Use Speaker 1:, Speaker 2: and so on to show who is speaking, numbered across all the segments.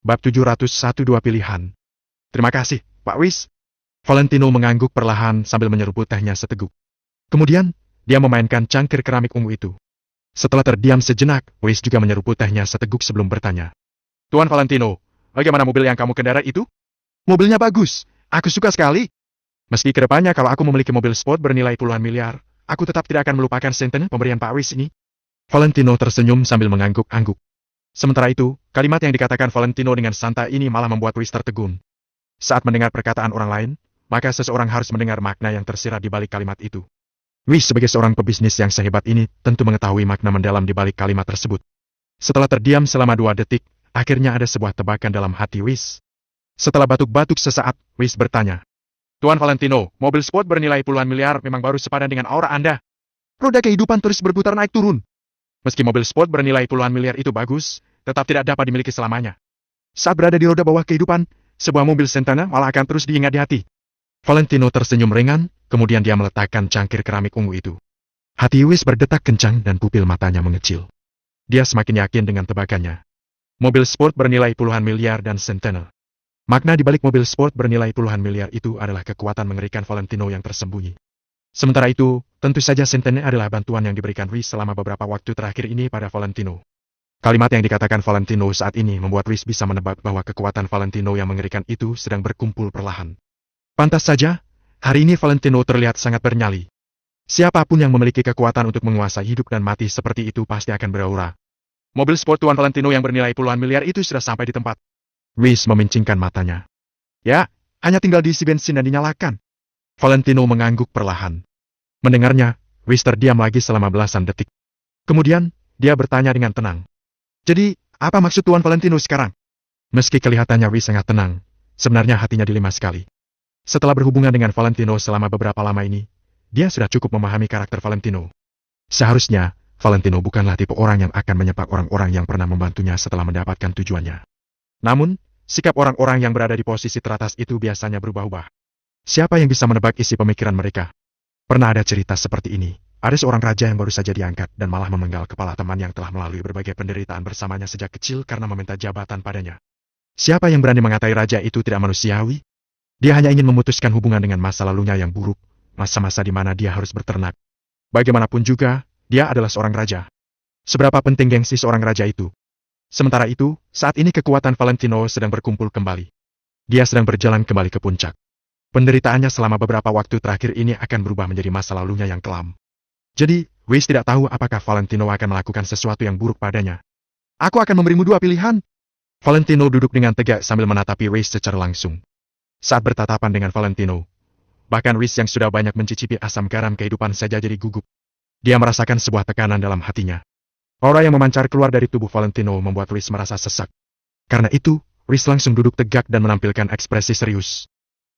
Speaker 1: Bab 701 dua pilihan. Terima kasih, Pak Wis. Valentino mengangguk perlahan sambil menyeruput tehnya seteguk. Kemudian, dia memainkan cangkir keramik ungu itu. Setelah terdiam sejenak, Wis juga menyeruput tehnya seteguk sebelum bertanya. Tuan Valentino, bagaimana mobil yang kamu kendarai itu? Mobilnya bagus, aku suka sekali. Meski kedepannya kalau aku memiliki mobil sport bernilai puluhan miliar, aku tetap tidak akan melupakan senten pemberian Pak Wis ini. Valentino tersenyum sambil mengangguk-angguk. Sementara itu, kalimat yang dikatakan Valentino dengan santai ini malah membuat Wis tertegun. Saat mendengar perkataan orang lain, maka seseorang harus mendengar makna yang tersirat di balik kalimat itu. Wis sebagai seorang pebisnis yang sehebat ini tentu mengetahui makna mendalam di balik kalimat tersebut. Setelah terdiam selama 2 detik, akhirnya ada sebuah tebakan dalam hati Wis. Setelah batuk-batuk sesaat, Wis bertanya. Tuan Valentino, mobil sport bernilai puluhan miliar memang baru sepadan dengan aura Anda. Roda kehidupan terus berputar naik turun. Meski mobil sport bernilai puluhan miliar itu bagus, tetap tidak dapat dimiliki selamanya. Saat berada di roda bawah kehidupan, sebuah mobil Sentana malah akan terus diingat di hati. Valentino tersenyum ringan, kemudian dia meletakkan cangkir keramik ungu itu. Hati Wis berdetak kencang dan pupil matanya mengecil. Dia semakin yakin dengan tebakannya. Mobil sport bernilai puluhan miliar dan Centennial. Makna di balik mobil sport bernilai puluhan miliar itu adalah kekuatan mengerikan Valentino yang tersembunyi. Sementara itu, tentu saja Centennial adalah bantuan yang diberikan Wis selama beberapa waktu terakhir ini pada Valentino. Kalimat yang dikatakan Valentino saat ini membuat Wis bisa menebak bahwa kekuatan Valentino yang mengerikan itu sedang berkumpul perlahan. Pantas saja, hari ini Valentino terlihat sangat bernyali. Siapapun yang memiliki kekuatan untuk menguasai hidup dan mati seperti itu pasti akan beraura. Mobil sport Tuan Valentino yang bernilai puluhan miliar itu sudah sampai di tempat. Wis memincingkan matanya. Ya, hanya tinggal diisi bensin dan dinyalakan. Valentino mengangguk perlahan. Mendengarnya, Wis terdiam lagi selama belasan detik. Kemudian, dia bertanya dengan tenang. Jadi, apa maksud Tuan Valentino sekarang? Meski kelihatannya Wis sangat tenang, sebenarnya hatinya dilema sekali. Setelah berhubungan dengan Valentino selama beberapa lama ini, dia sudah cukup memahami karakter Valentino. Seharusnya, Valentino bukanlah tipe orang yang akan menyepak orang-orang yang pernah membantunya setelah mendapatkan tujuannya. Namun, sikap orang-orang yang berada di posisi teratas itu biasanya berubah-ubah. Siapa yang bisa menebak isi pemikiran mereka? Pernah ada cerita seperti ini. Ada seorang raja yang baru saja diangkat dan malah memenggal kepala teman yang telah melalui berbagai penderitaan bersamanya sejak kecil karena meminta jabatan padanya. Siapa yang berani mengatai raja itu tidak manusiawi? Dia hanya ingin memutuskan hubungan dengan masa lalunya yang buruk, masa-masa di mana dia harus berternak. Bagaimanapun juga, dia adalah seorang raja. Seberapa penting gengsi seorang raja itu? Sementara itu, saat ini kekuatan Valentino sedang berkumpul kembali. Dia sedang berjalan kembali ke puncak. Penderitaannya selama beberapa waktu terakhir ini akan berubah menjadi masa lalunya yang kelam. Jadi, Wis tidak tahu apakah Valentino akan melakukan sesuatu yang buruk padanya. Aku akan memberimu 2 pilihan. Valentino duduk dengan tegak sambil menatapi Wis secara langsung. Saat bertatapan dengan Valentino, bahkan Wis yang sudah banyak mencicipi asam garam kehidupan saja jadi gugup. Dia merasakan sebuah tekanan dalam hatinya. Aura yang memancar keluar dari tubuh Valentino membuat Wis merasa sesak. Karena itu, Wis langsung duduk tegak dan menampilkan ekspresi serius.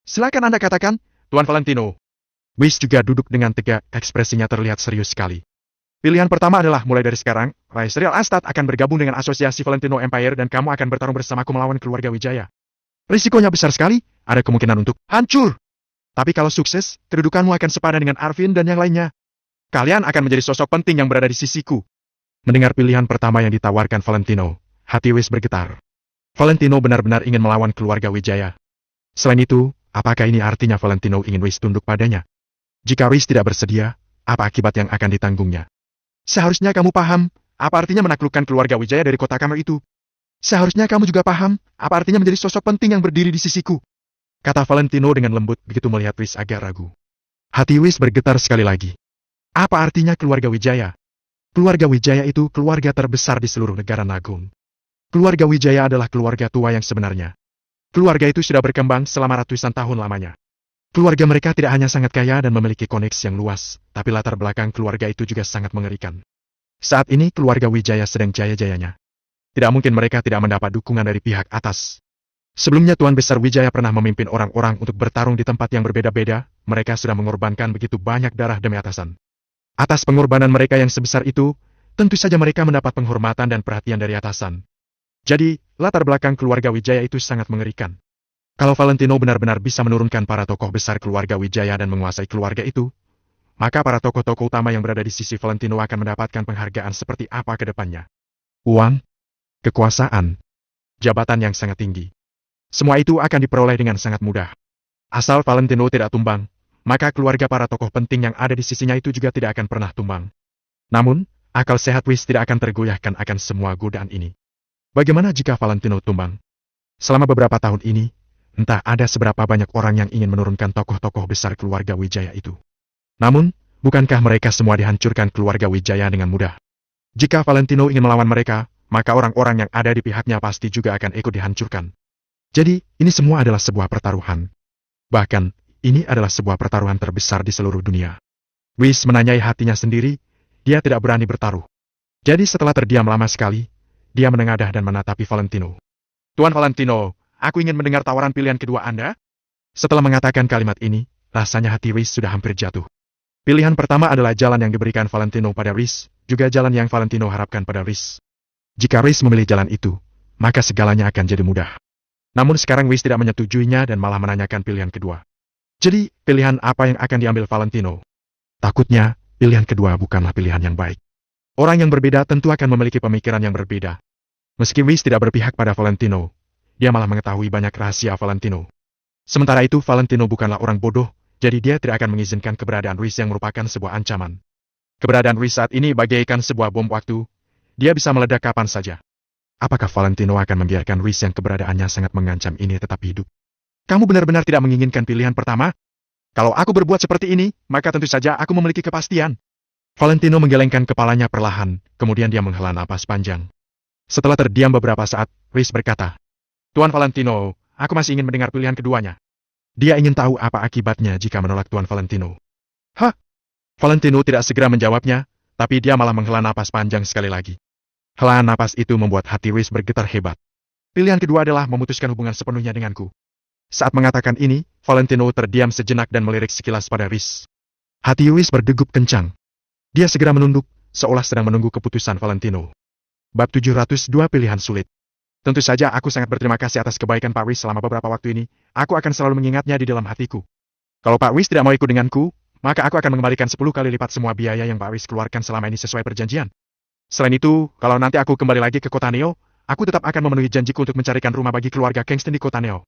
Speaker 1: Silakan Anda katakan, Tuan Valentino. Wis juga duduk dengan tegak, ekspresinya terlihat serius sekali. Pilihan pertama adalah mulai dari sekarang, Raja Real Estate akan bergabung dengan Asosiasi Valentino Empire dan kamu akan bertarung bersamaku melawan keluarga Wijaya. Risikonya besar sekali, ada kemungkinan untuk hancur. Tapi kalau sukses, kedudukanmu akan sepadan dengan Arvin dan yang lainnya. Kalian akan menjadi sosok penting yang berada di sisiku. Mendengar pilihan pertama yang ditawarkan Valentino, hati Wis bergetar. Valentino benar-benar ingin melawan keluarga Wijaya. Selain itu, apakah ini artinya Valentino ingin Wis tunduk padanya? Jika Wis tidak bersedia, apa akibat yang akan ditanggungnya? Seharusnya kamu paham, apa artinya menaklukkan keluarga Wijaya dari kota kamu itu. Seharusnya kamu juga paham, apa artinya menjadi sosok penting yang berdiri di sisiku. Kata Valentino dengan lembut begitu melihat Wis agak ragu. Hati Wis bergetar sekali lagi. Apa artinya keluarga Wijaya? Keluarga Wijaya itu keluarga terbesar di seluruh negara Nagung. Keluarga Wijaya adalah keluarga tua yang sebenarnya. Keluarga itu sudah berkembang selama ratusan tahun lamanya. Keluarga mereka tidak hanya sangat kaya dan memiliki koneksi yang luas, tapi latar belakang keluarga itu juga sangat mengerikan. Saat ini keluarga Wijaya sedang jaya-jayanya. Tidak mungkin mereka tidak mendapat dukungan dari pihak atas. Sebelumnya Tuan Besar Wijaya pernah memimpin orang-orang untuk bertarung di tempat yang berbeda-beda, mereka sudah mengorbankan begitu banyak darah demi atasan. Atas pengorbanan mereka yang sebesar itu, tentu saja mereka mendapat penghormatan dan perhatian dari atasan. Jadi, latar belakang keluarga Wijaya itu sangat mengerikan. Kalau Valentino benar-benar bisa menurunkan para tokoh besar keluarga Wijaya dan menguasai keluarga itu, maka para tokoh-tokoh utama yang berada di sisi Valentino akan mendapatkan penghargaan seperti apa ke depannya. Uang, kekuasaan, jabatan yang sangat tinggi. Semua itu akan diperoleh dengan sangat mudah. Asal Valentino tidak tumbang, maka keluarga para tokoh penting yang ada di sisinya itu juga tidak akan pernah tumbang. Namun, akal sehat Whis tidak akan tergoyahkan akan semua godaan ini. Bagaimana jika Valentino tumbang? Selama beberapa tahun ini, entah ada seberapa banyak orang yang ingin menurunkan tokoh-tokoh besar keluarga Wijaya itu. Namun, bukankah mereka semua dihancurkan keluarga Wijaya dengan mudah? Jika Valentino ingin melawan mereka, maka orang-orang yang ada di pihaknya pasti juga akan ikut dihancurkan. Jadi, ini semua adalah sebuah pertaruhan. Bahkan, ini adalah sebuah pertaruhan terbesar di seluruh dunia. Whis menanyai hatinya sendiri, dia tidak berani bertaruh. Jadi setelah terdiam lama sekali, dia menengadah dan menatapi Valentino. Tuan Valentino, aku ingin mendengar tawaran pilihan kedua Anda. Setelah mengatakan kalimat ini, rasanya hati Whis sudah hampir jatuh. Pilihan pertama adalah jalan yang diberikan Valentino pada Whis, juga jalan yang Valentino harapkan pada Whis. Jika Whis memilih jalan itu, maka segalanya akan jadi mudah. Namun sekarang Whis tidak menyetujuinya dan malah menanyakan pilihan kedua. Jadi, pilihan apa yang akan diambil Valentino? Takutnya, pilihan kedua bukanlah pilihan yang baik. Orang yang berbeda tentu akan memiliki pemikiran yang berbeda. Meski Whis tidak berpihak pada Valentino, dia malah mengetahui banyak rahasia Valentino. Sementara itu Valentino bukanlah orang bodoh, jadi dia tidak akan mengizinkan keberadaan Whis yang merupakan sebuah ancaman. Keberadaan Whis saat ini bagaikan sebuah bom waktu, dia bisa meledak kapan saja. Apakah Valentino akan membiarkan Whis yang keberadaannya sangat mengancam ini tetap hidup? Kamu benar-benar tidak menginginkan pilihan pertama? Kalau aku berbuat seperti ini, maka tentu saja aku memiliki kepastian. Valentino menggelengkan kepalanya perlahan, kemudian dia menghela napas panjang. Setelah terdiam beberapa saat, Whis berkata, Tuan Valentino, aku masih ingin mendengar pilihan keduanya. Dia ingin tahu apa akibatnya jika menolak Tuan Valentino. Hah? Valentino tidak segera menjawabnya, tapi dia malah menghela napas panjang sekali lagi. Helaan napas itu membuat hati Whis bergetar hebat. Pilihan kedua adalah memutuskan hubungan sepenuhnya denganku. Saat mengatakan ini, Valentino terdiam sejenak dan melirik sekilas pada Whis. Hati Whis berdegup kencang. Dia segera menunduk, seolah sedang menunggu keputusan Valentino. Bab 702 Pilihan Sulit. Tentu saja aku sangat berterima kasih atas kebaikan Pak Whis selama beberapa waktu ini. Aku akan selalu mengingatnya di dalam hatiku. Kalau Pak Whis tidak mau ikut denganku, maka aku akan mengembalikan 10 kali lipat semua biaya yang Pak Whis keluarkan selama ini sesuai perjanjian. Selain itu, kalau nanti aku kembali lagi ke kota Neo, aku tetap akan memenuhi janjiku untuk mencarikan rumah bagi keluarga Kingston di kota Neo.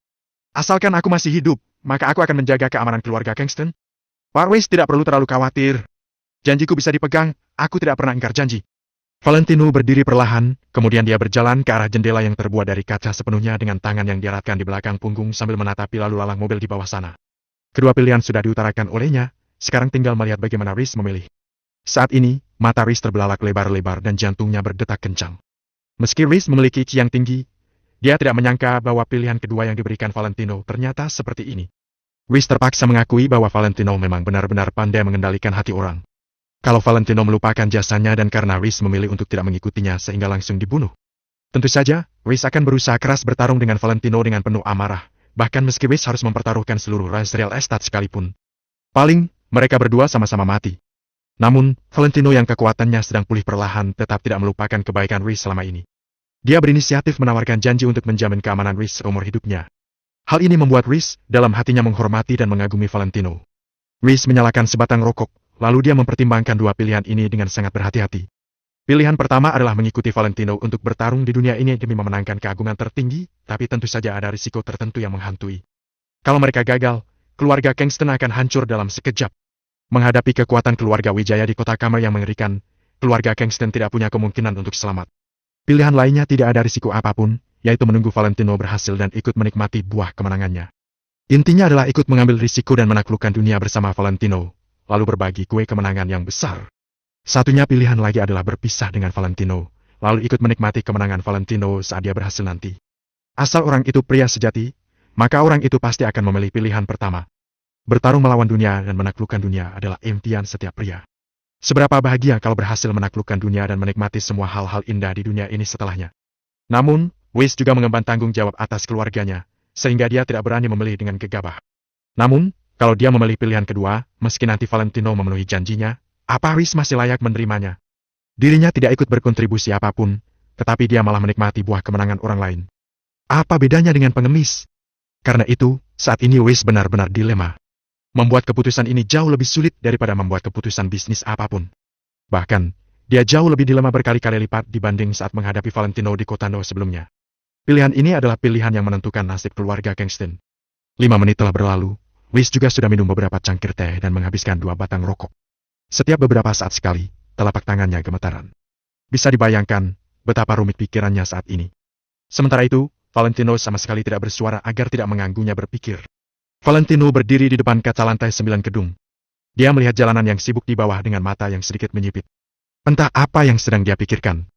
Speaker 1: Asalkan aku masih hidup, maka aku akan menjaga keamanan keluarga Kingston. Pak Whis tidak perlu terlalu khawatir. Janjiku bisa dipegang, aku tidak pernah ingkar janji. Valentino berdiri perlahan, kemudian dia berjalan ke arah jendela yang terbuat dari kaca sepenuhnya dengan tangan yang diaratkan di belakang punggung sambil menatapi lalu lalang mobil di bawah sana. Kedua pilihan sudah diutarakan olehnya, sekarang tinggal melihat bagaimana Whis memilih. Saat ini, mata Whis terbelalak lebar-lebar dan jantungnya berdetak kencang. Meski Whis memiliki ki yang tinggi, dia tidak menyangka bahwa pilihan kedua yang diberikan Valentino ternyata seperti ini. Whis terpaksa mengakui bahwa Valentino memang benar-benar pandai mengendalikan hati orang. Kalau Valentino melupakan jasanya dan karena Whis memilih untuk tidak mengikutinya sehingga langsung dibunuh. Tentu saja, Whis akan berusaha keras bertarung dengan Valentino dengan penuh amarah, bahkan meski Whis harus mempertaruhkan seluruh ranch real estate sekalipun. Paling, mereka berdua sama-sama mati. Namun, Valentino yang kekuatannya sedang pulih perlahan tetap tidak melupakan kebaikan Whis selama ini. Dia berinisiatif menawarkan janji untuk menjamin keamanan Whis seumur hidupnya. Hal ini membuat Whis dalam hatinya menghormati dan mengagumi Valentino. Whis menyalakan sebatang rokok. Lalu dia mempertimbangkan dua pilihan ini dengan sangat berhati-hati. Pilihan pertama adalah mengikuti Valentino untuk bertarung di dunia ini demi memenangkan keagungan tertinggi, tapi tentu saja ada risiko tertentu yang menghantui. Kalau mereka gagal, keluarga Kingston akan hancur dalam sekejap. Menghadapi kekuatan keluarga Wijaya di kota kamar yang mengerikan, keluarga Kingston tidak punya kemungkinan untuk selamat. Pilihan lainnya tidak ada risiko apapun, yaitu menunggu Valentino berhasil dan ikut menikmati buah kemenangannya. Intinya adalah ikut mengambil risiko dan menaklukkan dunia bersama Valentino, lalu berbagi kue kemenangan yang besar. Satunya pilihan lagi adalah berpisah dengan Valentino, lalu ikut menikmati kemenangan Valentino saat dia berhasil nanti. Asal orang itu pria sejati, maka orang itu pasti akan memilih pilihan pertama. Bertarung melawan dunia dan menaklukkan dunia adalah impian setiap pria. Seberapa bahagia kalau berhasil menaklukkan dunia dan menikmati semua hal-hal indah di dunia ini setelahnya. Namun, Whis juga mengemban tanggung jawab atas keluarganya, sehingga dia tidak berani memilih dengan gegabah. Namun, kalau dia memilih pilihan kedua, meski nanti Valentino memenuhi janjinya, apa Whis masih layak menerimanya? Dirinya tidak ikut berkontribusi apapun, tetapi dia malah menikmati buah kemenangan orang lain. Apa bedanya dengan pengemis? Karena itu, saat ini Whis benar-benar dilema. Membuat keputusan ini jauh lebih sulit daripada membuat keputusan bisnis apapun. Bahkan, dia jauh lebih dilema berkali-kali lipat dibanding saat menghadapi Valentino di kota No sebelumnya. Pilihan ini adalah pilihan yang menentukan nasib keluarga Kingston. 5 menit telah berlalu, Wish juga sudah minum beberapa cangkir teh dan menghabiskan 2 batang rokok. Setiap beberapa saat sekali, telapak tangannya gemetaran. Bisa dibayangkan betapa rumit pikirannya saat ini. Sementara itu, Valentino sama sekali tidak bersuara agar tidak mengganggunya berpikir. Valentino berdiri di depan kaca lantai 9 gedung. Dia melihat jalanan yang sibuk di bawah dengan mata yang sedikit menyipit. Entah apa yang sedang dia pikirkan.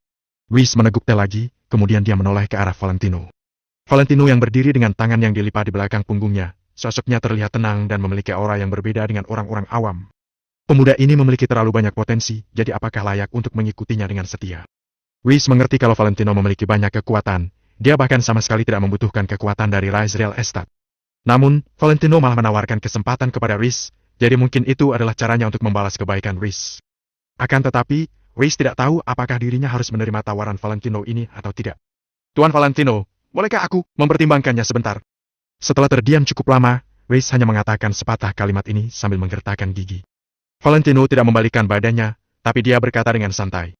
Speaker 1: Wish meneguk teh lagi, kemudian dia menoleh ke arah Valentino. Valentino yang berdiri dengan tangan yang dilipat di belakang punggungnya, sosoknya terlihat tenang dan memiliki aura yang berbeda dengan orang-orang awam. Pemuda ini memiliki terlalu banyak potensi, jadi apakah layak untuk mengikutinya dengan setia? Wish mengerti kalau Valentino memiliki banyak kekuatan, dia bahkan sama sekali tidak membutuhkan kekuatan dari Rise Real Estate. Namun, Valentino malah menawarkan kesempatan kepada Wish, jadi mungkin itu adalah caranya untuk membalas kebaikan Wish. Akan tetapi, Wish tidak tahu apakah dirinya harus menerima tawaran Valentino ini atau tidak. Tuan Valentino, bolehkah aku mempertimbangkannya sebentar? Setelah terdiam cukup lama, Wish hanya mengatakan sepatah kalimat ini sambil menggertakkan gigi. Valentino tidak membalikkan badannya, tapi dia berkata dengan santai.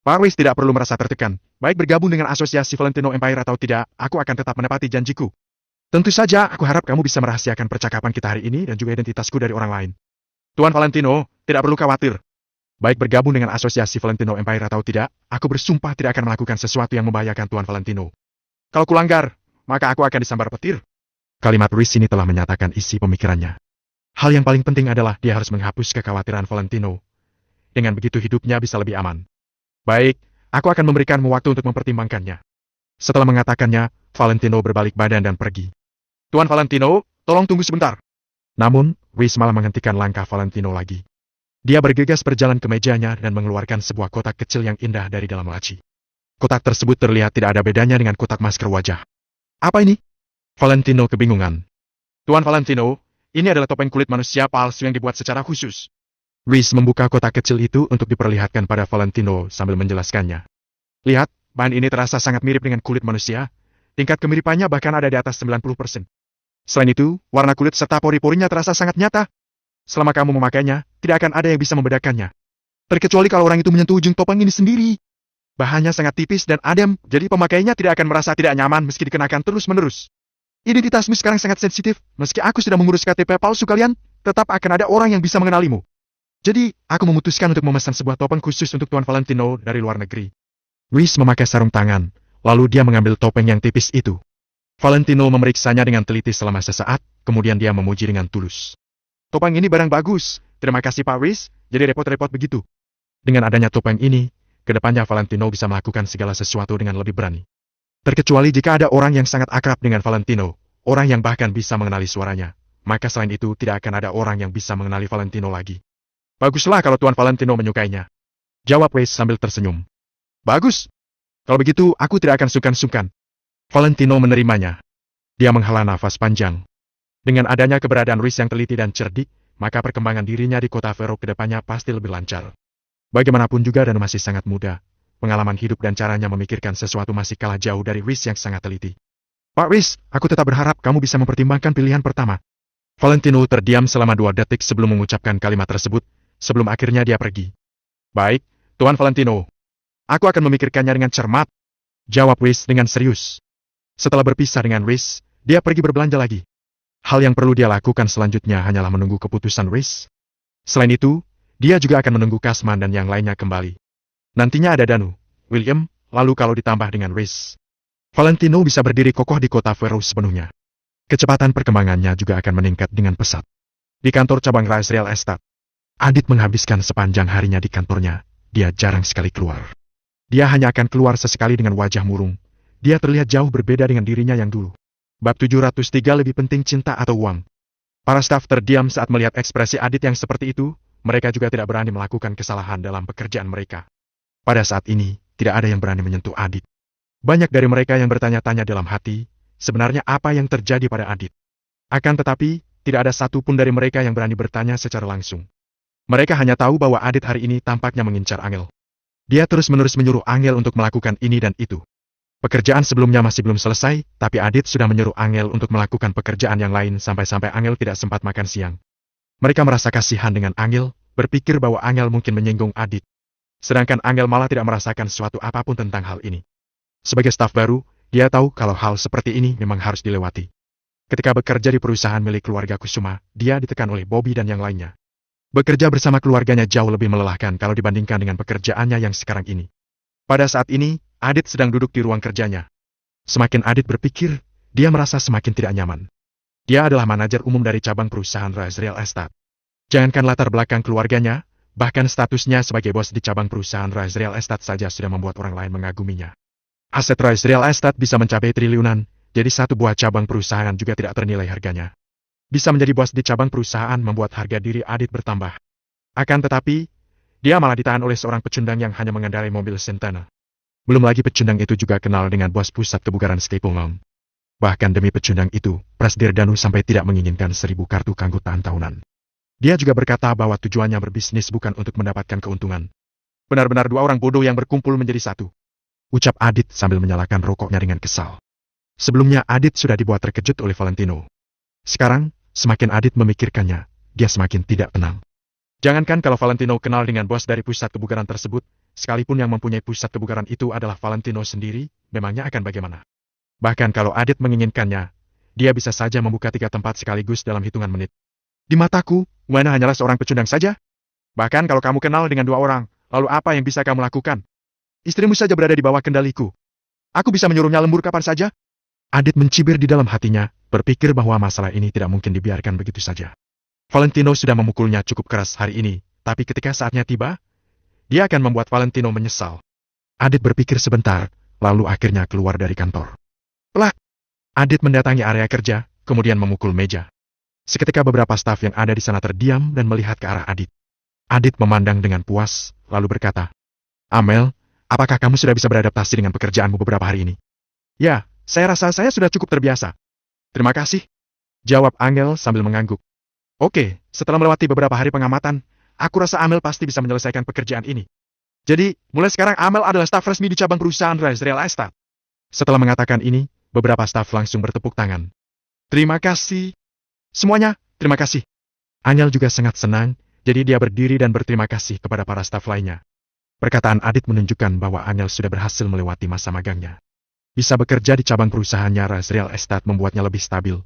Speaker 1: Pak Wish tidak perlu merasa tertekan, baik bergabung dengan asosiasi Valentino Empire atau tidak, aku akan tetap menepati janjiku. Tentu saja, aku harap kamu bisa merahasiakan percakapan kita hari ini dan juga identitasku dari orang lain. Tuan Valentino, tidak perlu khawatir. Baik bergabung dengan asosiasi Valentino Empire atau tidak, aku bersumpah tidak akan melakukan sesuatu yang membahayakan Tuan Valentino. Kalau kulanggar, maka aku akan disambar petir. Kalimat Wish ini telah menyatakan isi pemikirannya. Hal yang paling penting adalah dia harus menghapus kekhawatiran Valentino. Dengan begitu hidupnya bisa lebih aman. Baik, aku akan memberikanmu waktu untuk mempertimbangkannya. Setelah mengatakannya, Valentino berbalik badan dan pergi. Tuan Valentino, tolong tunggu sebentar. Namun, Wish malah menghentikan langkah Valentino lagi. Dia bergegas berjalan ke mejanya dan mengeluarkan sebuah kotak kecil yang indah dari dalam laci. Kotak tersebut terlihat tidak ada bedanya dengan kotak masker wajah. Apa ini? Valentino kebingungan. Tuan Valentino, ini adalah topeng kulit manusia palsu yang dibuat secara khusus. Wish membuka kotak kecil itu untuk diperlihatkan pada Valentino sambil menjelaskannya. Lihat, bahan ini terasa sangat mirip dengan kulit manusia. Tingkat kemiripannya bahkan ada di atas 90%. Selain itu, warna kulit serta pori-porinya terasa sangat nyata. Selama kamu memakainya, tidak akan ada yang bisa membedakannya. Terkecuali kalau orang itu menyentuh ujung topeng ini sendiri. Bahannya sangat tipis dan adem, jadi pemakainya tidak akan merasa tidak nyaman meski dikenakan terus-menerus. Identitasmu sekarang sangat sensitif, meski aku sudah mengurus KTP palsu kalian, tetap akan ada orang yang bisa mengenalimu. Jadi, aku memutuskan untuk memesan sebuah topeng khusus untuk Tuan Valentino dari luar negeri. Wish memakai sarung tangan, lalu dia mengambil topeng yang tipis itu. Valentino memeriksanya dengan teliti selama sesaat, kemudian dia memuji dengan tulus. Topeng ini barang bagus, terima kasih Pak Wish, jadi repot-repot begitu. Dengan adanya topeng ini, kedepannya Valentino bisa melakukan segala sesuatu dengan lebih berani. Terkecuali jika ada orang yang sangat akrab dengan Valentino, orang yang bahkan bisa mengenali suaranya, maka selain itu tidak akan ada orang yang bisa mengenali Valentino lagi. Baguslah kalau Tuan Valentino menyukainya. Jawab Wish sambil tersenyum. Bagus. Kalau begitu, aku tidak akan sungkan-sungkan. Valentino menerimanya. Dia menghela nafas panjang. Dengan adanya keberadaan Wish yang teliti dan cerdik, maka perkembangan dirinya di kota Vero ke depannya pasti lebih lancar. Bagaimanapun juga dan masih sangat muda, pengalaman hidup dan caranya memikirkan sesuatu masih kalah jauh dari Wish yang sangat teliti. Pak Wish, aku tetap berharap kamu bisa mempertimbangkan pilihan pertama. Valentino terdiam selama 2 detik sebelum mengucapkan kalimat tersebut, sebelum akhirnya dia pergi. Baik, Tuan Valentino. Aku akan memikirkannya dengan cermat. Jawab Wish dengan serius. Setelah berpisah dengan Wish, dia pergi berbelanja lagi. Hal yang perlu dia lakukan selanjutnya hanyalah menunggu keputusan Wish. Selain itu, dia juga akan menunggu Kasman dan yang lainnya kembali. Nantinya ada Danu, William, lalu kalau ditambah dengan Wish, Valentino bisa berdiri kokoh di kota Vero sepenuhnya. Kecepatan perkembangannya juga akan meningkat dengan pesat. Di kantor cabang Rise Real Estate, Adit menghabiskan sepanjang harinya di kantornya. Dia jarang sekali keluar. Dia hanya akan keluar sesekali dengan wajah murung. Dia terlihat jauh berbeda dengan dirinya yang dulu. Bab 703 lebih penting cinta atau uang. Para staf terdiam saat melihat ekspresi Adit yang seperti itu, mereka juga tidak berani melakukan kesalahan dalam pekerjaan mereka. Pada saat ini, tidak ada yang berani menyentuh Adit. Banyak dari mereka yang bertanya-tanya dalam hati, sebenarnya apa yang terjadi pada Adit. Akan tetapi, tidak ada satupun dari mereka yang berani bertanya secara langsung. Mereka hanya tahu bahwa Adit hari ini tampaknya mengincar Angel. Dia terus-menerus menyuruh Angel untuk melakukan ini dan itu. Pekerjaan sebelumnya masih belum selesai, tapi Adit sudah menyuruh Angel untuk melakukan pekerjaan yang lain sampai-sampai Angel tidak sempat makan siang. Mereka merasa kasihan dengan Angel, berpikir bahwa Angel mungkin menyinggung Adit. Sedangkan Angel malah tidak merasakan sesuatu apapun tentang hal ini. Sebagai staf baru, Dia tahu kalau hal seperti ini memang harus dilewati. Ketika bekerja di perusahaan milik keluarga Kusuma, dia ditekan oleh Bobby dan yang lainnya. Bekerja bersama keluarganya jauh lebih melelahkan kalau dibandingkan dengan pekerjaannya yang sekarang ini. Pada saat ini, Adit sedang duduk di ruang kerjanya. Semakin Adit berpikir, dia merasa semakin tidak nyaman. Dia adalah manajer umum dari cabang perusahaan Rise Real Estate. Jangankan latar belakang keluarganya, bahkan statusnya sebagai bos di cabang perusahaan Rise Real Estate saja sudah membuat orang lain mengaguminya. Aset Rise Real Estate bisa mencapai triliunan, jadi satu buah cabang perusahaan juga tidak ternilai harganya. Bisa menjadi bos di cabang perusahaan membuat harga diri Adit bertambah. Akan tetapi, dia malah ditahan oleh seorang pecundang yang hanya mengendarai mobil Sentana. Belum lagi pecundang itu juga kenal dengan bos pusat kebugaran Skepulong. Bahkan demi pecundang itu, Prasdir Danu sampai tidak menginginkan 1000 kartu keanggotaan tahunan. Dia juga berkata bahwa tujuannya berbisnis bukan untuk mendapatkan keuntungan. Benar-benar dua orang bodoh yang berkumpul menjadi satu. Ucap Adit sambil menyalakan rokoknya dengan kesal. Sebelumnya Adit sudah dibuat terkejut oleh Valentino. Sekarang, semakin Adit memikirkannya, dia semakin tidak tenang. Jangankan kalau Valentino kenal dengan bos dari pusat kebugaran tersebut, sekalipun yang mempunyai pusat kebugaran itu adalah Valentino sendiri, memangnya akan bagaimana? Bahkan kalau Adit menginginkannya, dia bisa saja membuka 3 tempat sekaligus dalam hitungan menit. Di mataku, Wana hanyalah seorang pecundang saja. Bahkan kalau kamu kenal dengan 2 orang, lalu apa yang bisa kamu lakukan? Istrimu saja berada di bawah kendaliku. Aku bisa menyuruhnya lembur kapan saja? Adit mencibir di dalam hatinya, berpikir bahwa masalah ini tidak mungkin dibiarkan begitu saja. Valentino sudah memukulnya cukup keras hari ini, tapi ketika saatnya tiba, dia akan membuat Valentino menyesal. Adit berpikir sebentar, lalu akhirnya keluar dari kantor. Plak! Adit mendatangi area kerja, kemudian memukul meja. Seketika beberapa staf yang ada di sana terdiam dan melihat ke arah Adit. Adit memandang dengan puas, lalu berkata, Amel, apakah kamu sudah bisa beradaptasi dengan pekerjaanmu beberapa hari ini? Ya, saya rasa saya sudah cukup terbiasa. Terima kasih, jawab Angel sambil mengangguk. Oke, setelah melewati beberapa hari pengamatan, aku rasa Amel pasti bisa menyelesaikan pekerjaan ini. Jadi, mulai sekarang Amel adalah staf resmi di cabang perusahaan Rise Real Estate. Setelah mengatakan ini, beberapa staf langsung bertepuk tangan. Terima kasih. Semuanya, terima kasih. Angel juga sangat senang, jadi dia berdiri dan berterima kasih kepada para staf lainnya. Perkataan Adit menunjukkan bahwa Angel sudah berhasil melewati masa magangnya. Bisa bekerja di cabang perusahaannya Rise Real Estate membuatnya lebih stabil.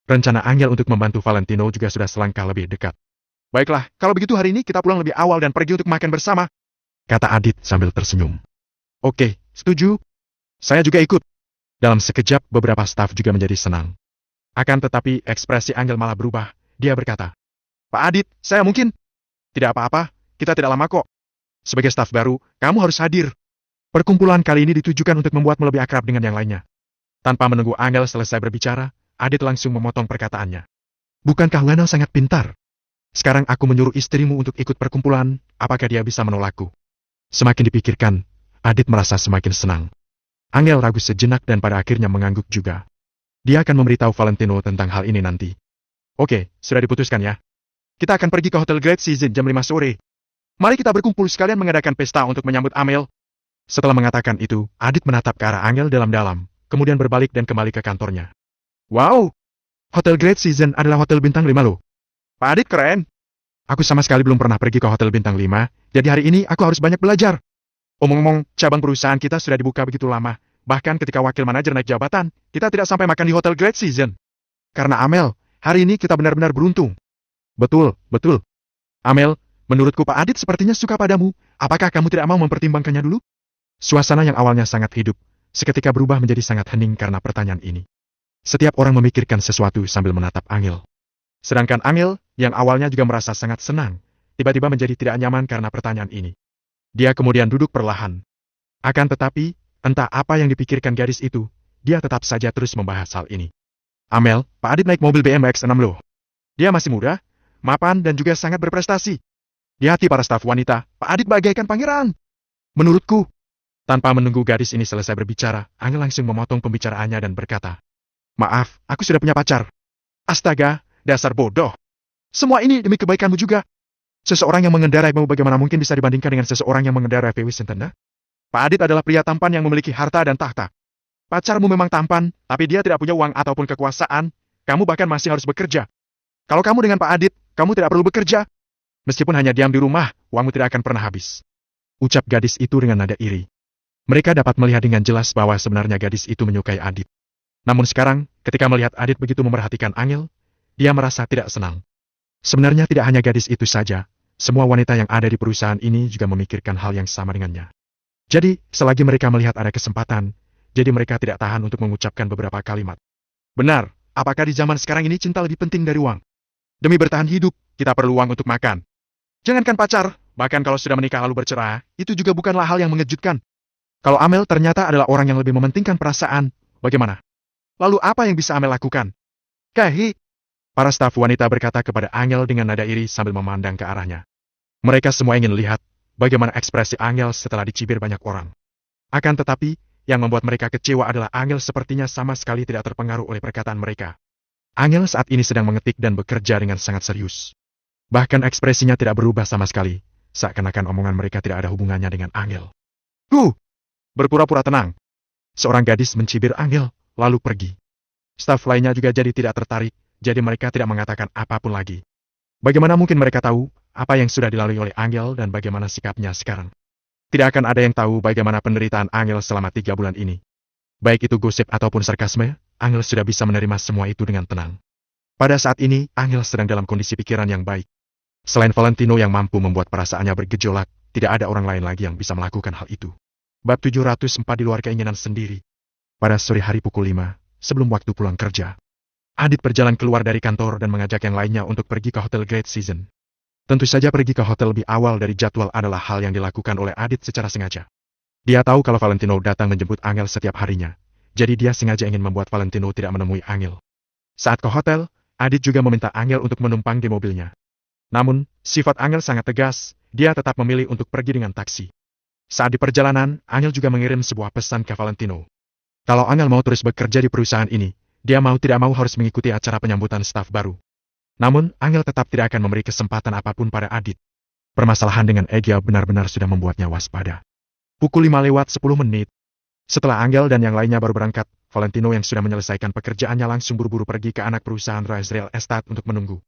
Speaker 1: Rencana Angel untuk membantu Valentino juga sudah selangkah lebih dekat. Baiklah, kalau begitu hari ini kita pulang lebih awal dan pergi untuk makan bersama, kata Adit sambil tersenyum. Oke, setuju. Saya juga ikut. Dalam sekejap beberapa staf juga menjadi senang. Akan tetapi ekspresi Angel malah berubah. Dia berkata, Pak Adit, saya mungkin. Tidak apa-apa, kita tidak lama kok. Sebagai staf baru, kamu harus hadir. Perkumpulan kali ini ditujukan untuk membuatmu lebih akrab dengan yang lainnya. Tanpa menunggu Angel selesai berbicara, Adit langsung memotong perkataannya. Bukankah Wana sangat pintar? Sekarang aku menyuruh istrimu untuk ikut perkumpulan, apakah dia bisa menolakku? Semakin dipikirkan, Adit merasa semakin senang. Angel ragu sejenak dan pada akhirnya mengangguk juga. Dia akan memberitahu Valentino tentang hal ini nanti. Oke, sudah diputuskan ya. Kita akan pergi ke Hotel Great Season jam 5 sore. Mari kita berkumpul sekalian mengadakan pesta untuk menyambut Amel. Setelah mengatakan itu, Adit menatap ke arah Angel dalam-dalam, kemudian berbalik dan kembali ke kantornya. Wow! Hotel Great Season adalah hotel bintang 5 loh. Pak Adit keren. Aku sama sekali belum pernah pergi ke hotel bintang 5, jadi hari ini aku harus banyak belajar. Omong-omong, cabang perusahaan kita sudah dibuka begitu lama. Bahkan ketika wakil manajer naik jabatan, kita tidak sampai makan di Hotel Great Season. Karena Amel, hari ini kita benar-benar beruntung. Betul, betul. Amel, menurutku Pak Adit sepertinya suka padamu. Apakah kamu tidak mau mempertimbangkannya dulu? Suasana yang awalnya sangat hidup, seketika berubah menjadi sangat hening karena pertanyaan ini. Setiap orang memikirkan sesuatu sambil menatap Angel. Sedangkan Angel, yang awalnya juga merasa sangat senang, tiba-tiba menjadi tidak nyaman karena pertanyaan ini. Dia kemudian duduk perlahan. Akan tetapi, entah apa yang dipikirkan gadis itu, dia tetap saja terus membahas hal ini. Amel, Pak Adit naik mobil BMW X6 loh. Dia masih muda, mapan dan juga sangat berprestasi. Di hati para staf wanita, Pak Adit bagaikan pangeran. Menurutku, tanpa menunggu gadis ini selesai berbicara, Angel langsung memotong pembicaraannya dan berkata, Maaf, aku sudah punya pacar. Astaga, dasar bodoh. Semua ini demi kebaikanmu juga. Seseorang yang mengendaraimu bagaimana mungkin bisa dibandingkan dengan seseorang yang mengendarai VW Sentana? Pak Adit adalah pria tampan yang memiliki harta dan tahta. Pacarmu memang tampan, tapi dia tidak punya uang ataupun kekuasaan. Kamu bahkan masih harus bekerja. Kalau kamu dengan Pak Adit, kamu tidak perlu bekerja. Meskipun hanya diam di rumah, uangmu tidak akan pernah habis. Ucap gadis itu dengan nada iri. Mereka dapat melihat dengan jelas bahwa sebenarnya gadis itu menyukai Adit. Namun sekarang, ketika melihat Adit begitu memerhatikan Angel, dia merasa tidak senang. Sebenarnya tidak hanya gadis itu saja, semua wanita yang ada di perusahaan ini juga memikirkan hal yang sama dengannya. Jadi, selagi mereka melihat ada kesempatan, jadi mereka tidak tahan untuk mengucapkan beberapa kalimat. Benar, apakah di zaman sekarang ini cinta lebih penting dari uang? Demi bertahan hidup, kita perlu uang untuk makan. Jangankan pacar, bahkan kalau sudah menikah lalu bercerai, itu juga bukanlah hal yang mengejutkan. Kalau Amel ternyata adalah orang yang lebih mementingkan perasaan, bagaimana? Lalu apa yang bisa Amel lakukan? Kahi! Para staf wanita berkata kepada Angel dengan nada iri sambil memandang ke arahnya. Mereka semua ingin lihat bagaimana ekspresi Angel setelah dicibir banyak orang. Akan tetapi, yang membuat mereka kecewa adalah Angel sepertinya sama sekali tidak terpengaruh oleh perkataan mereka. Angel saat ini sedang mengetik dan bekerja dengan sangat serius. Bahkan ekspresinya tidak berubah sama sekali, seakan-akan omongan mereka tidak ada hubungannya dengan Angel. Berpura-pura tenang. Seorang gadis mencibir Angel, lalu pergi. Staf lainnya juga jadi tidak tertarik, jadi mereka tidak mengatakan apapun lagi. Bagaimana mungkin mereka tahu apa yang sudah dilalui oleh Angel dan bagaimana sikapnya sekarang? Tidak akan ada yang tahu bagaimana penderitaan Angel selama 3 bulan ini. Baik itu gosip ataupun sarkasme, Angel sudah bisa menerima semua itu dengan tenang. Pada saat ini, Angel sedang dalam kondisi pikiran yang baik. Selain Valentino yang mampu membuat perasaannya bergejolak, tidak ada orang lain lagi yang bisa melakukan hal itu. Bab 704 di luar keinginan sendiri. Pada sore hari pukul 5, sebelum waktu pulang kerja, Adit berjalan keluar dari kantor dan mengajak yang lainnya untuk pergi ke Hotel Great Season. Tentu saja pergi ke hotel lebih awal dari jadwal adalah hal yang dilakukan oleh Adit secara sengaja. Dia tahu kalau Valentino datang menjemput Angel setiap harinya, jadi dia sengaja ingin membuat Valentino tidak menemui Angel. Saat ke hotel, Adit juga meminta Angel untuk menumpang di mobilnya. Namun, sifat Angel sangat tegas, dia tetap memilih untuk pergi dengan taksi. Saat di perjalanan, Angel juga mengirim sebuah pesan ke Valentino. Kalau Angel mau terus bekerja di perusahaan ini, dia mau tidak mau harus mengikuti acara penyambutan staf baru. Namun, Angel tetap tidak akan memberi kesempatan apapun pada Adit. Permasalahan dengan Egya benar-benar sudah membuatnya waspada. Pukul 5 lewat 10 menit. Setelah Angel dan yang lainnya baru berangkat, Valentino yang sudah menyelesaikan pekerjaannya langsung buru-buru pergi ke anak perusahaan Rise Real Estate untuk menunggu.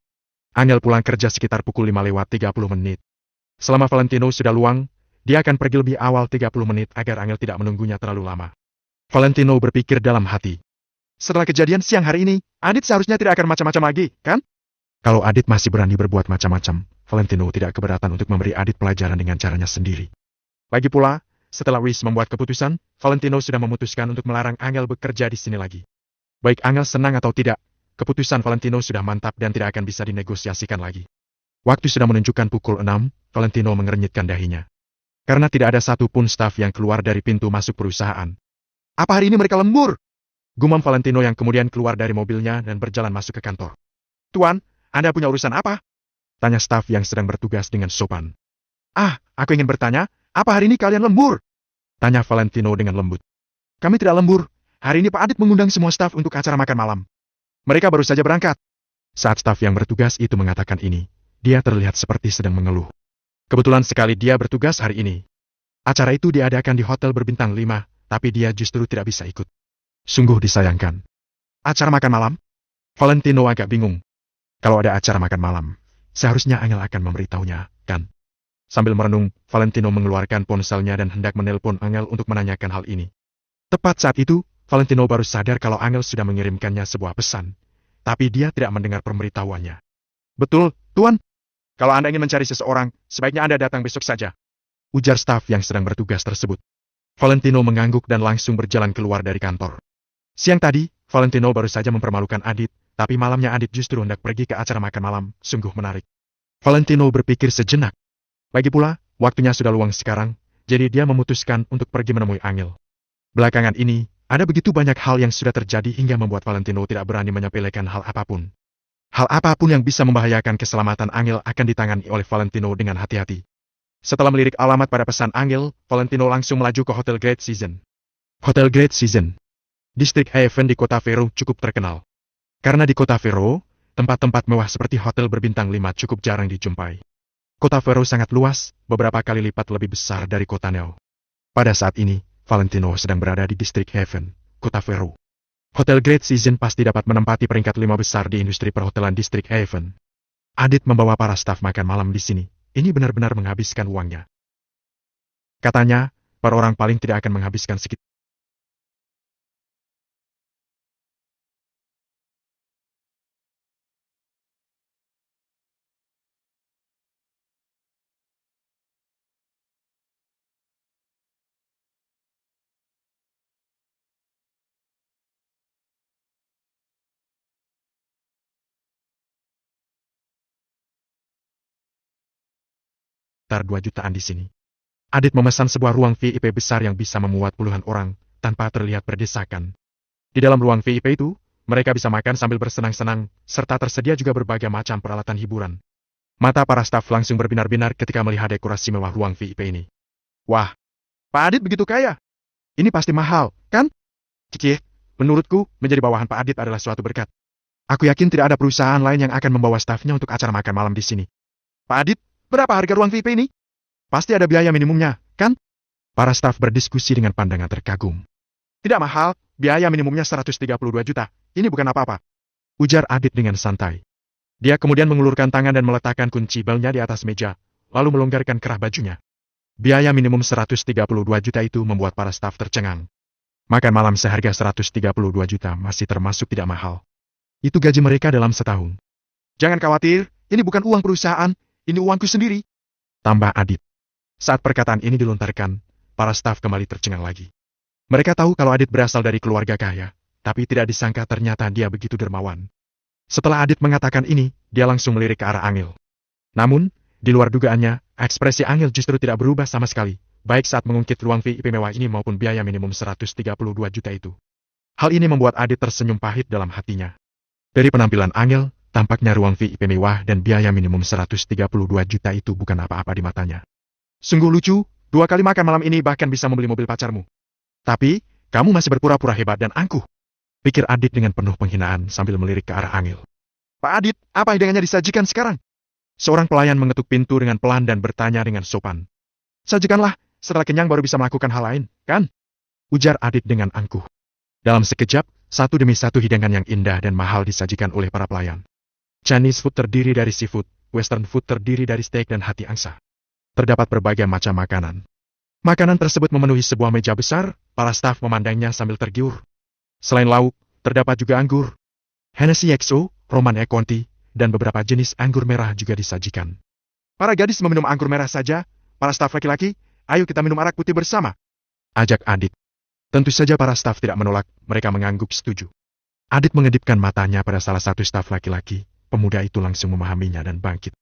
Speaker 1: Angel pulang kerja sekitar pukul 5 lewat 30 menit. Selama Valentino sudah luang, dia akan pergi lebih awal 30 menit agar Angel tidak menunggunya terlalu lama. Valentino berpikir dalam hati. Setelah kejadian siang hari ini, Adit seharusnya tidak akan macam-macam lagi, kan? Kalau Adit masih berani berbuat macam-macam, Valentino tidak keberatan untuk memberi Adit pelajaran dengan caranya sendiri. Lagi pula, setelah Wish membuat keputusan, Valentino sudah memutuskan untuk melarang Angel bekerja di sini lagi. Baik Angel senang atau tidak, keputusan Valentino sudah mantap dan tidak akan bisa dinegosiasikan lagi. Waktu sudah menunjukkan pukul 6, Valentino mengernyitkan dahinya. Karena tidak ada satupun staf yang keluar dari pintu masuk perusahaan. Apa hari ini mereka lembur? Gumam Valentino yang kemudian keluar dari mobilnya dan berjalan masuk ke kantor. Tuan, Anda punya urusan apa? Tanya staf yang sedang bertugas dengan sopan. Aku ingin bertanya, apa hari ini kalian lembur? Tanya Valentino dengan lembut. Kami tidak lembur. Hari ini Pak Adit mengundang semua staf untuk acara makan malam. Mereka baru saja berangkat. Saat staf yang bertugas itu mengatakan ini, dia terlihat seperti sedang mengeluh. Kebetulan sekali dia bertugas hari ini. Acara itu diadakan di hotel berbintang 5, tapi dia justru tidak bisa ikut. Sungguh disayangkan. Acara makan malam? Valentino agak bingung. Kalau ada acara makan malam, seharusnya Angel akan memberitahunya, kan? Sambil merenung, Valentino mengeluarkan ponselnya dan hendak menelpon Angel untuk menanyakan hal ini. Tepat saat itu, Valentino baru sadar kalau Angel sudah mengirimkannya sebuah pesan. Tapi dia tidak mendengar pemberitahuannya. Betul, Tuan. Kalau Anda ingin mencari seseorang, sebaiknya Anda datang besok saja. Ujar staf yang sedang bertugas tersebut. Valentino mengangguk dan langsung berjalan keluar dari kantor. Siang tadi, Valentino baru saja mempermalukan Adit, tapi malamnya Adit justru hendak pergi ke acara makan malam, sungguh menarik. Valentino berpikir sejenak. Lagi pula, waktunya sudah luang sekarang, jadi dia memutuskan untuk pergi menemui Angel. Belakangan ini, ada begitu banyak hal yang sudah terjadi hingga membuat Valentino tidak berani menyepelekan hal apapun. Hal apapun yang bisa membahayakan keselamatan Angel akan ditangani oleh Valentino dengan hati-hati. Setelah melirik alamat pada pesan Angel, Valentino langsung melaju ke Hotel Great Season. Hotel Great Season. Distrik Haven di kota Vero cukup terkenal. Karena di kota Vero, tempat-tempat mewah seperti hotel berbintang 5 cukup jarang dijumpai. Kota Vero sangat luas, beberapa kali lipat lebih besar dari kota Neo. Pada saat ini, Valentino sedang berada di distrik Haven, kota Vero. Hotel Great Season pasti dapat menempati peringkat 5 besar di industri perhotelan distrik Haven. Adit membawa para staf makan malam di sini. Ini benar-benar menghabiskan uangnya. Katanya, per orang paling tidak akan menghabiskan sekitar sekitar 2 jutaan di sini. Adit memesan sebuah ruang VIP besar yang bisa memuat puluhan orang, tanpa terlihat berdesakan. Di dalam ruang VIP itu, mereka bisa makan sambil bersenang-senang, serta tersedia juga berbagai macam peralatan hiburan. Mata para staf langsung berbinar-binar ketika melihat dekorasi mewah ruang VIP ini. Wah, Pak Adit begitu kaya. Ini pasti mahal, kan? Cici, menurutku, menjadi bawahan Pak Adit adalah suatu berkat. Aku yakin tidak ada perusahaan lain yang akan membawa stafnya untuk acara makan malam di sini. Pak Adit, berapa harga ruang VIP ini? Pasti ada biaya minimumnya, kan? Para staf berdiskusi dengan pandangan terkagum. Tidak mahal, biaya minimumnya 132 juta. Ini bukan apa-apa. Ujar Adit dengan santai. Dia kemudian mengulurkan tangan dan meletakkan kunci belnya di atas meja, lalu melonggarkan kerah bajunya. Biaya minimum 132 juta itu membuat para staf tercengang. Makan malam seharga 132 juta masih termasuk tidak mahal. Itu gaji mereka dalam setahun. Jangan khawatir, ini bukan uang perusahaan, ini uangku sendiri. Tambah Adit. Saat perkataan ini dilontarkan, para staf kembali tercengang lagi. Mereka tahu kalau Adit berasal dari keluarga kaya, tapi tidak disangka ternyata dia begitu dermawan. Setelah Adit mengatakan ini, dia langsung melirik ke arah Angel. Namun, di luar dugaannya, ekspresi Angel justru tidak berubah sama sekali, baik saat mengungkit ruang VIP mewah ini maupun biaya minimum 132 juta itu. Hal ini membuat Adit tersenyum pahit dalam hatinya. Dari penampilan Angel, tampaknya ruang VIP mewah dan biaya minimum 132 juta itu bukan apa-apa di matanya. Sungguh lucu, 2 kali makan malam ini bahkan bisa membeli mobil pacarmu. Tapi, kamu masih berpura-pura hebat dan angkuh. Pikir Adit dengan penuh penghinaan sambil melirik ke arah Angel. Pak Adit, apa hidangannya disajikan sekarang? Seorang pelayan mengetuk pintu dengan pelan dan bertanya dengan sopan. Sajikanlah, setelah kenyang baru bisa melakukan hal lain, kan? Ujar Adit dengan angkuh. Dalam sekejap, satu demi satu hidangan yang indah dan mahal disajikan oleh para pelayan. Chinese food terdiri dari seafood, Western food terdiri dari steak dan hati angsa. Terdapat berbagai macam makanan. Makanan tersebut memenuhi sebuah meja besar, para staf memandangnya sambil tergiur. Selain lauk, terdapat juga anggur. Hennessy XO, Roman Conti, dan beberapa jenis anggur merah juga disajikan. Para gadis meminum anggur merah saja, para staf laki-laki, ayo kita minum arak putih bersama. Ajak Adit. Tentu saja para staf tidak menolak, mereka mengangguk setuju. Adit mengedipkan matanya pada salah satu staf laki-laki, pemuda itu langsung memahaminya dan bangkit.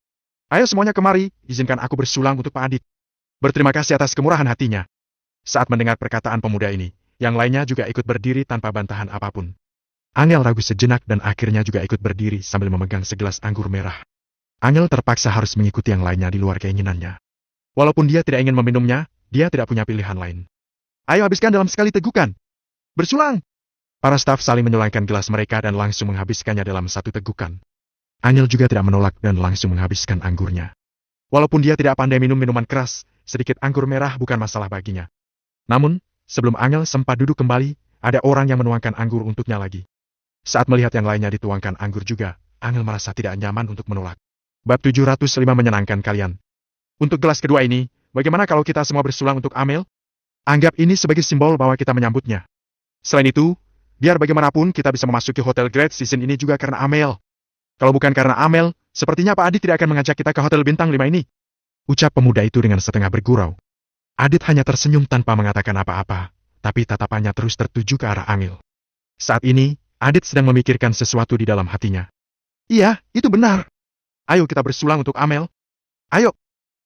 Speaker 1: Ayo semuanya kemari, izinkan aku bersulang untuk Pak Adit. Berterima kasih atas kemurahan hatinya. Saat mendengar perkataan pemuda ini, yang lainnya juga ikut berdiri tanpa bantahan apapun. Angel ragu sejenak dan akhirnya juga ikut berdiri sambil memegang segelas anggur merah. Angel terpaksa harus mengikuti yang lainnya di luar keinginannya. Walaupun dia tidak ingin meminumnya, dia tidak punya pilihan lain. Ayo habiskan dalam sekali tegukan. Bersulang! Para staf saling menyulangkan gelas mereka dan langsung menghabiskannya dalam satu tegukan. Angel juga tidak menolak dan langsung menghabiskan anggurnya. Walaupun dia tidak pandai minum minuman keras, sedikit anggur merah bukan masalah baginya. Namun, sebelum Angel sempat duduk kembali, ada orang yang menuangkan anggur untuknya lagi. Saat melihat yang lainnya dituangkan anggur juga, Angel merasa tidak nyaman untuk menolak. Bab 705 menyenangkan kalian. Untuk gelas kedua ini, bagaimana kalau kita semua bersulang untuk Amel? Anggap ini sebagai simbol bahwa kita menyambutnya. Selain itu, biar bagaimanapun kita bisa memasuki Hotel Great Season ini juga karena Amel. Kalau bukan karena Amel, sepertinya Pak Adit tidak akan mengajak kita ke Hotel Bintang 5 ini. Ucap pemuda itu dengan setengah bergurau. Adit hanya tersenyum tanpa mengatakan apa-apa, tapi tatapannya terus tertuju ke arah Angel. Saat ini, Adit sedang memikirkan sesuatu di dalam hatinya. Iya, itu benar. Ayo kita bersulang untuk Amel. Ayo,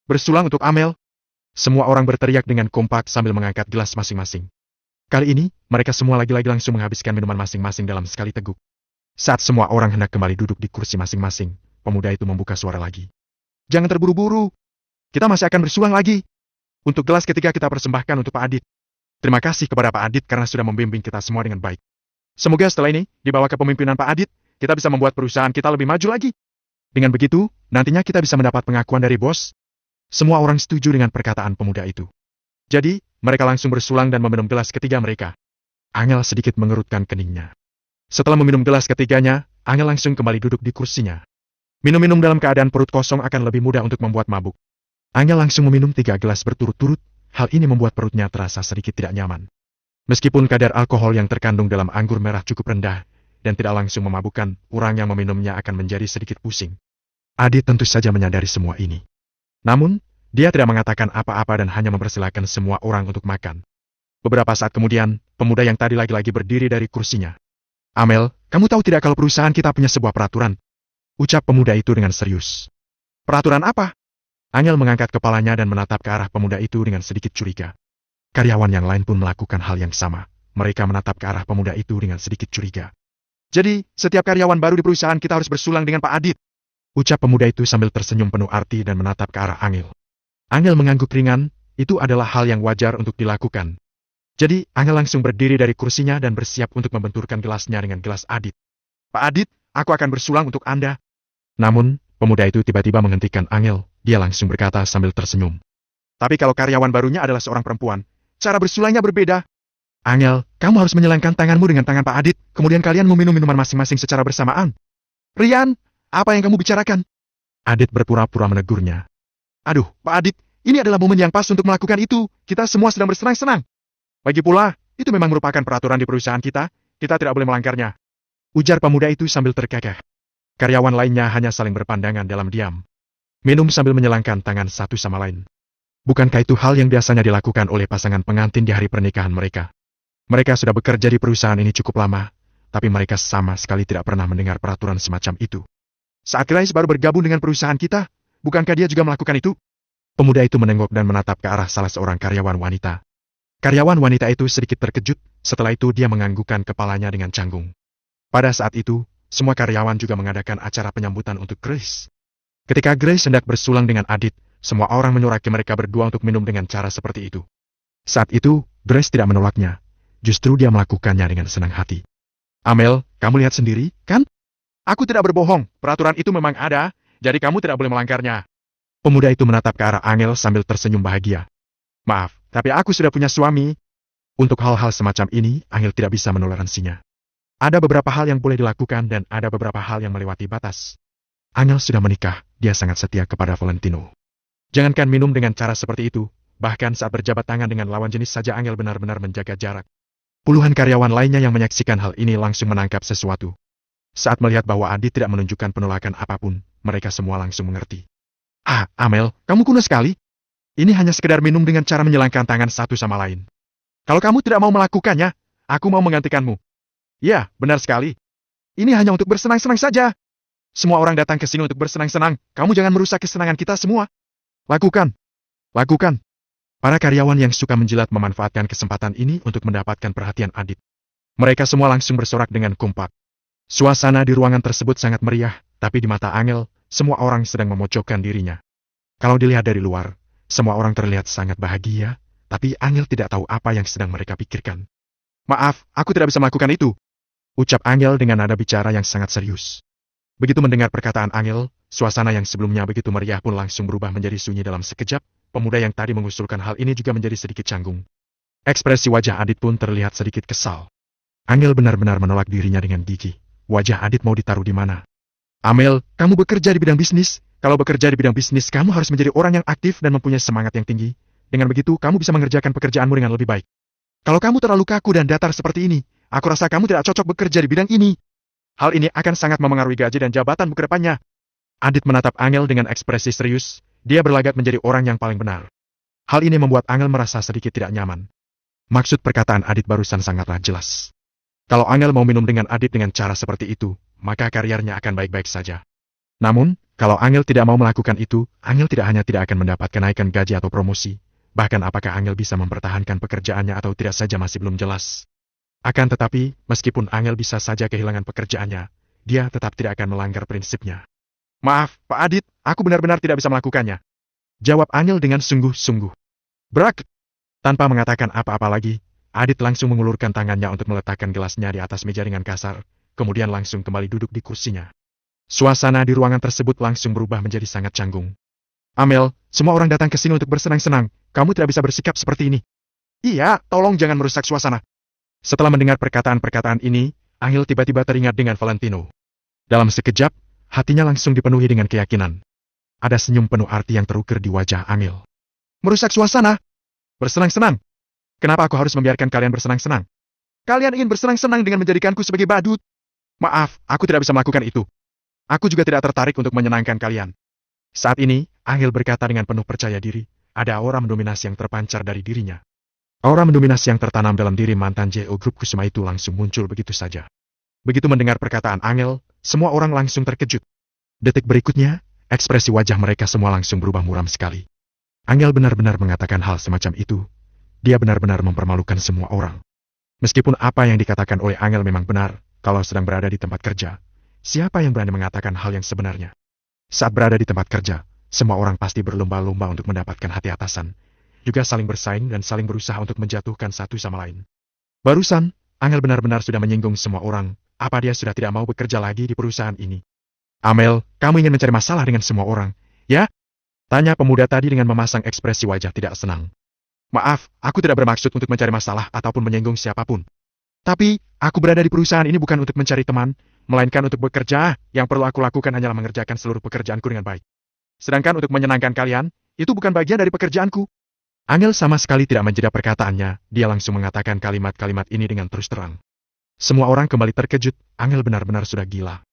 Speaker 1: bersulang untuk Amel. Semua orang berteriak dengan kompak sambil mengangkat gelas masing-masing. Kali ini, mereka semua lagi-lagi langsung menghabiskan minuman masing-masing dalam sekali teguk. Saat semua orang hendak kembali duduk di kursi masing-masing, pemuda itu membuka suara lagi. Jangan terburu-buru. Kita masih akan bersulang lagi. Untuk gelas ketiga kita persembahkan untuk Pak Adit. Terima kasih kepada Pak Adit karena sudah membimbing kita semua dengan baik. Semoga setelah ini, di bawah kepemimpinan Pak Adit, kita bisa membuat perusahaan kita lebih maju lagi. Dengan begitu, nantinya kita bisa mendapat pengakuan dari bos. Semua orang setuju dengan perkataan pemuda itu. Jadi, mereka langsung bersulang dan meminum gelas ketiga mereka. Angel sedikit mengerutkan keningnya. Setelah meminum gelas ketiganya, Angel langsung kembali duduk di kursinya. Minum-minum dalam keadaan perut kosong akan lebih mudah untuk membuat mabuk. Angel langsung meminum 3 gelas berturut-turut, Hal ini membuat perutnya terasa sedikit tidak nyaman. Meskipun kadar alkohol yang terkandung dalam anggur merah cukup rendah, dan tidak langsung memabukkan, orang yang meminumnya akan menjadi sedikit pusing. Adit tentu saja menyadari semua ini. Namun, dia tidak mengatakan apa-apa dan hanya mempersilahkan semua orang untuk makan. Beberapa saat kemudian, pemuda yang tadi lagi-lagi berdiri dari kursinya. Amel, kamu tahu tidak kalau perusahaan kita punya sebuah peraturan? Ucap pemuda itu dengan serius. Peraturan apa? Angel mengangkat kepalanya dan menatap ke arah pemuda itu dengan sedikit curiga. Karyawan yang lain pun melakukan hal yang sama. Mereka menatap ke arah pemuda itu dengan sedikit curiga. Jadi, setiap karyawan baru di perusahaan kita harus bersulang dengan Pak Adit. Ucap pemuda itu sambil tersenyum penuh arti dan menatap ke arah Angel. Angel mengangguk ringan, itu adalah hal yang wajar untuk dilakukan. Jadi, Angel langsung berdiri dari kursinya dan bersiap untuk membenturkan gelasnya dengan gelas Adit. Pak Adit, aku akan bersulang untuk Anda. Namun, pemuda itu tiba-tiba menghentikan Angel. Dia langsung berkata sambil tersenyum. Tapi kalau karyawan barunya adalah seorang perempuan, cara bersulangnya berbeda. Angel, kamu harus menyelangkan tanganmu dengan tangan Pak Adit, kemudian kalian meminum minuman masing-masing secara bersamaan. Rian, apa yang kamu bicarakan? Adit berpura-pura menegurnya. Aduh, Pak Adit, ini adalah momen yang pas untuk melakukan itu. Kita semua sedang bersenang-senang. Lagi pula, itu memang merupakan peraturan di perusahaan kita tidak boleh melanggarnya. Ujar pemuda itu sambil terkekeh. Karyawan lainnya hanya saling berpandangan dalam diam. Minum sambil menyelangkan tangan satu sama lain. Bukankah itu hal yang biasanya dilakukan oleh pasangan pengantin di hari pernikahan mereka? Mereka sudah bekerja di perusahaan ini cukup lama, tapi mereka sama sekali tidak pernah mendengar peraturan semacam itu. Saat Grace baru bergabung dengan perusahaan kita, bukankah dia juga melakukan itu? Pemuda itu menengok dan menatap ke arah salah seorang karyawan wanita. Karyawan wanita itu sedikit terkejut, setelah itu dia menganggukkan kepalanya dengan canggung. Pada saat itu, semua karyawan juga mengadakan acara penyambutan untuk Grace. Ketika Grace hendak bersulang dengan Adit, semua orang menyuraki mereka berdua untuk minum dengan cara seperti itu. Saat itu, Grace tidak menolaknya. Justru dia melakukannya dengan senang hati. Amel, kamu lihat sendiri, kan? Aku tidak berbohong, peraturan itu memang ada, jadi kamu tidak boleh melanggarnya. Pemuda itu menatap ke arah Angel sambil tersenyum bahagia. Maaf, tapi aku sudah punya suami. Untuk hal-hal semacam ini, Angel tidak bisa menoleransinya. Ada beberapa hal yang boleh dilakukan dan ada beberapa hal yang melewati batas. Angel sudah menikah, dia sangat setia kepada Valentino. Jangankan minum dengan cara seperti itu, bahkan saat berjabat tangan dengan lawan jenis saja Angel benar-benar menjaga jarak. Puluhan karyawan lainnya yang menyaksikan hal ini langsung menangkap sesuatu. Saat melihat bahwa Adit tidak menunjukkan penolakan apapun, mereka semua langsung mengerti. Ah, Amel, kamu kuno sekali. Ini hanya sekedar minum dengan cara menyelangkan tangan satu sama lain. Kalau kamu tidak mau melakukannya, aku mau menggantikanmu. Ya, benar sekali. Ini hanya untuk bersenang-senang saja. Semua orang datang ke sini untuk bersenang-senang, kamu jangan merusak kesenangan kita semua. Lakukan. Lakukan. Para karyawan yang suka menjilat memanfaatkan kesempatan ini untuk mendapatkan perhatian Adit. Mereka semua langsung bersorak dengan kompak. Suasana di ruangan tersebut sangat meriah, tapi di mata Angel, semua orang sedang memojokkan dirinya. Kalau dilihat dari luar, semua orang terlihat sangat bahagia, tapi Angel tidak tahu apa yang sedang mereka pikirkan. Maaf, aku tidak bisa melakukan itu. Ucap Angel dengan nada bicara yang sangat serius. Begitu mendengar perkataan Angel, suasana yang sebelumnya begitu meriah pun langsung berubah menjadi sunyi dalam sekejap. Pemuda yang tadi mengusulkan hal ini juga menjadi sedikit canggung. Ekspresi wajah Adit pun terlihat sedikit kesal. Angel benar-benar menolak dirinya dengan gigih. Wajah Adit mau ditaruh di mana? Amel, kamu bekerja di bidang bisnis. Kalau bekerja di bidang bisnis, kamu harus menjadi orang yang aktif dan mempunyai semangat yang tinggi. Dengan begitu, kamu bisa mengerjakan pekerjaanmu dengan lebih baik. Kalau kamu terlalu kaku dan datar seperti ini, aku rasa kamu tidak cocok bekerja di bidang ini. Hal ini akan sangat memengaruhi gaji dan jabatanmu ke depannya. Adit menatap Angel dengan ekspresi serius, dia berlagak menjadi orang yang paling benar. Hal ini membuat Angel merasa sedikit tidak nyaman. Maksud perkataan Adit barusan sangatlah jelas. Kalau Angel mau minum dengan Adit dengan cara seperti itu, maka karirnya akan baik-baik saja. Namun, kalau Angel tidak mau melakukan itu, Angel tidak hanya tidak akan mendapat kenaikan gaji atau promosi, bahkan apakah Angel bisa mempertahankan pekerjaannya atau tidak saja masih belum jelas. Akan tetapi, meskipun Angel bisa saja kehilangan pekerjaannya, dia tetap tidak akan melanggar prinsipnya. Maaf, Pak Adit, aku benar-benar tidak bisa melakukannya. Jawab Angel dengan sungguh-sungguh. Brak! Tanpa mengatakan apa-apa lagi, Adit langsung mengulurkan tangannya untuk meletakkan gelasnya di atas meja dengan kasar, kemudian langsung kembali duduk di kursinya. Suasana di ruangan tersebut langsung berubah menjadi sangat canggung. Amel, semua orang datang ke sini untuk bersenang-senang, kamu tidak bisa bersikap seperti ini. Iya, tolong jangan merusak suasana. Setelah mendengar perkataan-perkataan ini, Angel tiba-tiba teringat dengan Valentino. Dalam sekejap, hatinya langsung dipenuhi dengan keyakinan. Ada senyum penuh arti yang terukir di wajah Angel. Merusak suasana? Bersenang-senang? Kenapa aku harus membiarkan kalian bersenang-senang? Kalian ingin bersenang-senang dengan menjadikanku sebagai badut? Maaf, aku tidak bisa melakukan itu. Aku juga tidak tertarik untuk menyenangkan kalian. Saat ini, Angel berkata dengan penuh percaya diri, ada aura mendominasi yang terpancar dari dirinya. Aura mendominasi yang tertanam dalam diri mantan JO Grup Kusuma itu langsung muncul begitu saja. Begitu mendengar perkataan Angel, semua orang langsung terkejut. Detik berikutnya, ekspresi wajah mereka semua langsung berubah muram sekali. Angel benar-benar mengatakan hal semacam itu. Dia benar-benar mempermalukan semua orang. Meskipun apa yang dikatakan oleh Angel memang benar, kalau sedang berada di tempat kerja, siapa yang berani mengatakan hal yang sebenarnya? Saat berada di tempat kerja, semua orang pasti berlomba-lomba untuk mendapatkan hati atasan, juga saling bersaing dan saling berusaha untuk menjatuhkan satu sama lain. Barusan, Angel benar-benar sudah menyinggung semua orang, apa dia sudah tidak mau bekerja lagi di perusahaan ini. Amel, kamu ingin mencari masalah dengan semua orang, ya? Tanya pemuda tadi dengan memasang ekspresi wajah tidak senang. Maaf, aku tidak bermaksud untuk mencari masalah ataupun menyinggung siapapun. Tapi, aku berada di perusahaan ini bukan untuk mencari teman, melainkan untuk bekerja. Yang perlu aku lakukan hanyalah mengerjakan seluruh pekerjaanku dengan baik. Sedangkan untuk menyenangkan kalian, itu bukan bagian dari pekerjaanku. Angel sama sekali tidak menjeda perkataannya, dia langsung mengatakan kalimat-kalimat ini dengan terus terang. Semua orang kembali terkejut, Angel benar-benar sudah gila.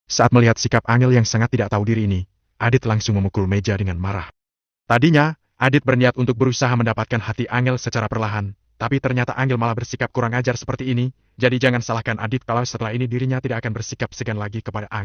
Speaker 1: Saat melihat sikap Angel yang sangat tidak tahu diri ini, Adit langsung memukul meja dengan marah. Tadinya, Adit berniat untuk berusaha mendapatkan hati Angel secara perlahan, tapi ternyata Angel malah bersikap kurang ajar seperti ini, jadi jangan salahkan Adit kalau setelah ini dirinya tidak akan bersikap segan lagi kepada Angel.